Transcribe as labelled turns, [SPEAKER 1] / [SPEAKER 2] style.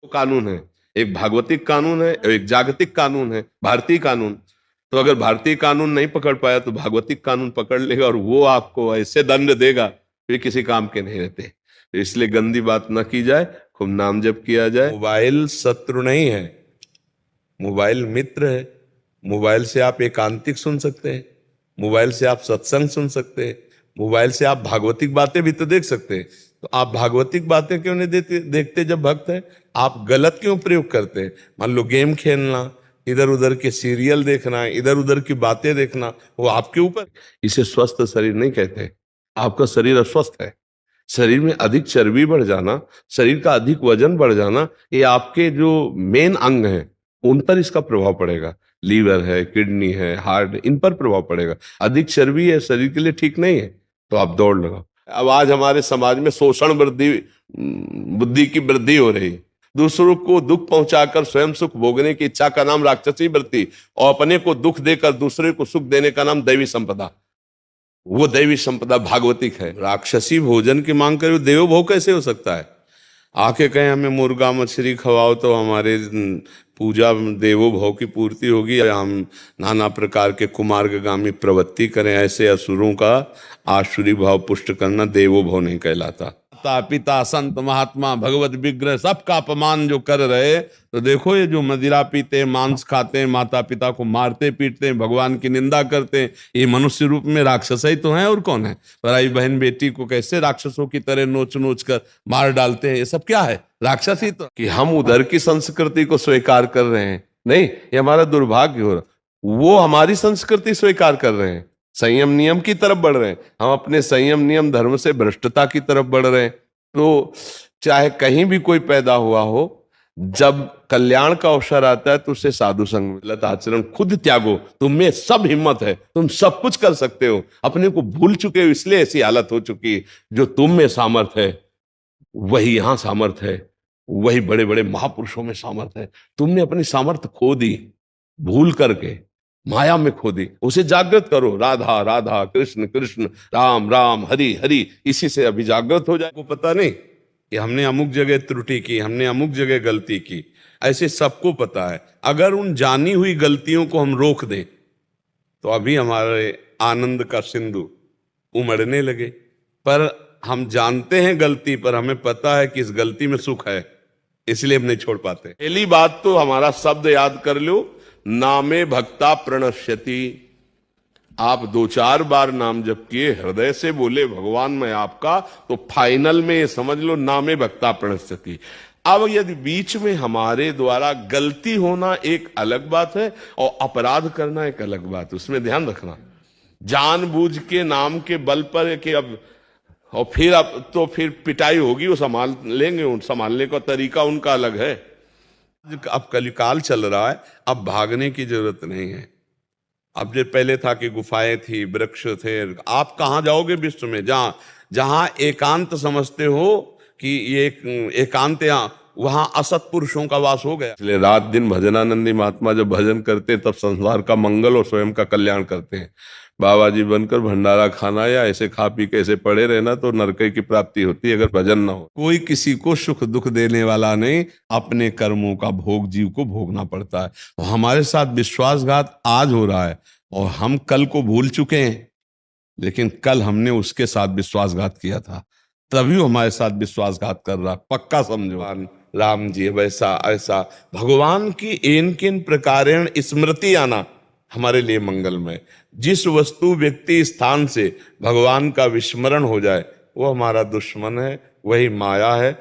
[SPEAKER 1] कानून है, एक भागवतिक कानून है, एक जागतिक कानून है, भारतीय कानून। तो अगर भारतीय कानून नहीं पकड़ पाया तो भागवतिक कानून पकड़ लेगा, और वो आपको ऐसे दंड देगा फिर किसी काम के नहीं रहते। तो इसलिए गंदी बात ना की जाए, खूब नाम जप किया जाए।
[SPEAKER 2] मोबाइल शत्रु नहीं है, मोबाइल मित्र है। मोबाइल से आप एकांतिक सुन सकते हैं, मोबाइल से आप सत्संग सुन सकते हैं, मोबाइल से आप भागवतिक बातें भी तो देख सकते हैं। तो आप भागवतिक बातें क्यों नहीं देखते जब भक्त है? आप गलत क्यों प्रयोग करते हैं? मान लो गेम खेलना, इधर उधर के सीरियल देखना, इधर उधर की बातें देखना, वो आपके ऊपर।
[SPEAKER 1] इसे स्वस्थ शरीर नहीं कहते। आपका शरीर अस्वस्थ है। शरीर में अधिक चर्बी बढ़ जाना, शरीर का अधिक वजन बढ़ जाना, ये आपके जो मेन अंग हैं उन पर इसका प्रभाव पड़ेगा। लीवर है, किडनी है, हार्ट, इन पर प्रभाव पड़ेगा। अधिक चर्बी है, शरीर के लिए ठीक नहीं है। तो आप दौड़ लगाओ। अब आज हमारे समाज में शोषण वृद्धि, बुद्धि की वृद्धि हो रही है। दूसरों को दुख पहुंचाकर स्वयं सुख भोगने की इच्छा का नाम राक्षसी वृत्ति, और अपने को दुख देकर दूसरे को सुख देने का नाम दैवी संपदा। वो दैवी संपदा भागवतिक है।
[SPEAKER 2] राक्षसी भोजन की मांग करे, देवो भोग कैसे हो सकता है? आके कहें हमें मुर्गा मछली खवाओ तो हमारे पूजा देवो भव की पूर्ति होगी, हम नाना प्रकार के कुमार्गगामी प्रवृत्ति करें, ऐसे असुरों का आसुरी भाव पुष्ट करना देवो भव नहीं कहलाता। माता पिता संत महात्मा भगवत विग्रह सबका अपमान जो कर रहे, तो देखो ये जो मदिरा पीते, मांस खाते हैं, माता पिता को मारते पीटते हैं, भगवान की निंदा करते हैं, ये मनुष्य रूप में राक्षस ही तो हैं, और कौन है? पराई बहन बेटी को कैसे राक्षसों की तरह नोच नोच कर मार डालते हैं, ये सब क्या है? राक्षस ही तो।
[SPEAKER 1] कि हम उधर की संस्कृति को स्वीकार कर रहे हैं, नहीं, ये हमारा दुर्भाग्य हो रहा। वो हमारी संस्कृति स्वीकार कर रहे हैं, संयम नियम की तरफ बढ़ रहे हैं। हम अपने संयम नियम धर्म से भ्रष्टता की तरफ बढ़ रहे हैं। तो चाहे कहीं भी कोई पैदा हुआ हो, जब कल्याण का अवसर आता है तो उससे साधु संग, गलत आचरण खुद त्यागो। तुम में सब हिम्मत है, तुम सब कुछ कर सकते हो। अपने को भूल चुके हो, इसलिए ऐसी हालत हो चुकी है। जो तुम में सामर्थ है वही यहां सामर्थ है, वही बड़े बड़े महापुरुषों में सामर्थ है। तुमने अपनी सामर्थ खो दी, भूल करके माया में खो दी। उसे जागृत करो। राधा राधा, कृष्ण कृष्ण, राम राम, हरि हरि, इसी से अभी जागृत हो जाए।
[SPEAKER 2] को पता नहीं कि हमने अमुक जगह त्रुटि की, हमने अमुक जगह गलती की, ऐसे सबको पता है। अगर उन जानी हुई गलतियों को हम रोक दें तो अभी हमारे आनंद का सिंधु उमड़ने लगे। पर हम जानते हैं गलती, पर हमें पता है कि इस गलती में सुख है, इसलिए हम नहीं छोड़ पाते।
[SPEAKER 1] पहली बात तो हमारा शब्द याद कर लो, नामे भक्ता प्रणश्यति। आप 2-4 बार नाम जप किए, हृदय से बोले भगवान मैं आपका, तो फाइनल में ये समझ लो नामे भक्ता प्रणश्यति। अब यदि बीच में हमारे द्वारा गलती होना एक अलग बात है, और अपराध करना एक अलग बात है, उसमें ध्यान रखना। जानबूझ के नाम के बल पर कि अब, और फिर अब तो फिर पिटाई होगी, वो संभाल लेंगे, उन संभालने का तरीका उनका अलग है।
[SPEAKER 2] अब कलिकाल चल रहा है, अब भागने की जरूरत नहीं है। अब जो पहले था कि गुफाएं थी, वृक्ष थे, आप कहाँ जाओगे विश्व में? जहां जहां एकांत समझते हो कि ये एकांत, वहां असत पुरुषों का वास हो गया।
[SPEAKER 1] इसलिए रात दिन भजनानंदी महात्मा जब भजन करते हैं तब संसार का मंगल और स्वयं का कल्याण करते हैं। बाबा जी बनकर भंडारा खाना या ऐसे खा पी के ऐसे पड़े रहना तो नरक की प्राप्ति होती है, अगर भजन ना हो।
[SPEAKER 2] कोई किसी को सुख दुख देने वाला नहीं, अपने कर्मों का भोग जीव को भोगना पड़ता है। और हमारे साथ विश्वासघात आज हो रहा है, और हम कल को भूल चुके हैं, लेकिन कल हमने उसके साथ विश्वासघात किया था, तभी वो हमारे साथ विश्वासघात कर रहा है, पक्का समझो। राम जी वैसा ऐसा, भगवान की एन किन प्रकारेण स्मृति आना हमारे लिए मंगलमय। जिस वस्तु व्यक्ति स्थान से भगवान का विस्मरण हो जाए वो हमारा दुश्मन है, वही माया है।